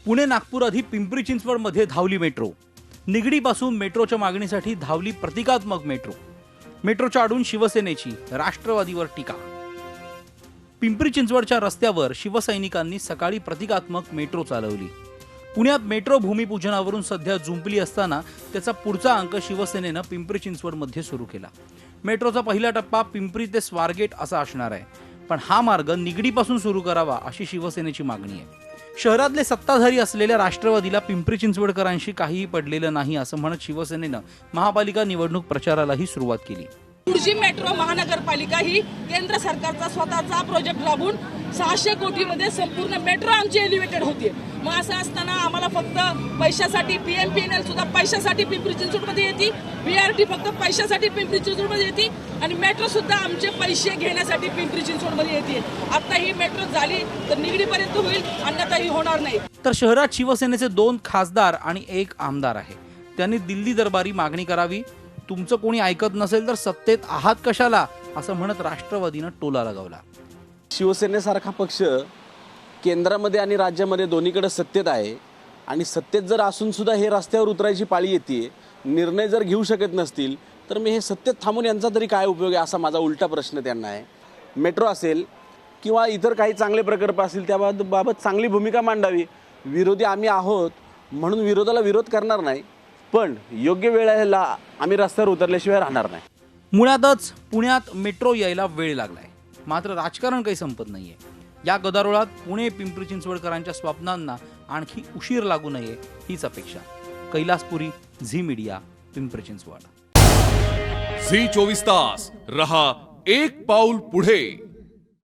पुणे नागपूर आधी पिंपरी चिंचवडमध्ये धावली मेट्रो। निगडीपासून मेट्रोच्या मागणीसाठी धावली प्रतिकात्मक मेट्रो। मेट्रोच्या आडून शिवसेनेची राष्ट्रवादीवर टीका। पिंपरी चिंचवडच्या रस्त्यावर शिवसैनिकांनी सकाळी प्रतिकात्मक मेट्रो चालवली। पुण्यात मेट्रो भूमिपूजनावरून सध्या जुंपली असताना त्याचा पुढचा अंक शिवसेनेनं पिंपरी चिंचवडमध्ये सुरू केला। मेट्रोचा पहिला टप्पा पिंपरी ते स्वारगेट असा असणार आहे, पण हा मार्ग निगडीपासून सुरू करावा अशी शिवसेनेची मागणी आहे। शहरातले सत्ताधारी असलेल्या राष्ट्रवादीला पिंपरी चिंचवडकरांशी काहीही पडलेलं नाही असं म्हणत शिवसेनेनं महापालिका निवडणूक प्रचारालाही सुरुवात केली। पुढची मेट्रो महानगरपालिका ही केंद्र सरकारचा स्वतःचा प्रोजेक्ट राबवून 600 कोटीमध्ये संपूर्ण मेट्रो आमची एलिव्हेटेड होते। मग असं असताना आम्हाला फक्त पैशासाठी PMPNL सुद्धा पैशासाठी पिंपरी चिंचवडमध्ये येते, BRT फक्त पैशासाठी पिंपरी चिंचवडमध्ये येते आणि मेट्रो सुद्धा आमचे पैसे घेण्यासाठी पिंपरी चिंचवडमध्ये येते। आता ही मेट्रो झाली तर निगडीपर्यंत होईल, अन्यथा ही होणार नाही। तर शहरात शिवसेनेचे 2 खासदार आणि 1 आमदार आहे। त्यांनी दिल्ली दरबारी मागणी करावी। तुमचं कोणी ऐकत नसेल तर सत्तेत आहात कशाला असं म्हणत राष्ट्रवादीनं टोला लगावला। शिवसेनेसारखा पक्ष केंद्रामध्ये आणि राज्यामध्ये दोन्हीकडे सत्तेत आहे आणि सत्तेत जर असून सुद्धा हे रस्त्यावर उतरायची पाळी येते, निर्णय जर घेऊ शकत नसतील तर मी हे सत्तेत थांबून यांचा तरी काय उपयोग आहे असा माझा उलटा प्रश्न त्यांना आहे। मेट्रो असेल किंवा इतर काही चांगले प्रकल्प असतील त्याबाबत चांगली भूमिका मांडावी। विरोधी आम्ही आहोत म्हणून विरोधाला विरोध करणार नाही, पण योग्य वेळेला आम्ही रस्त्यावर उतरल्याशिवाय राहणार नाही। मुळातच पुण्यात मेट्रो यायला वेळ लागलाय, मात्र राजकारण काही संपत नाहीये। या गदारोळात पुणे पिंपरी चिंचवडकरांच्या स्वप्नांना आणखी उशीर लागू नये हीच अपेक्षा। Kailaspuri, Zee media, Pimpri Chinchwad. Zee 24 तास रहा एक पाऊल पुढे।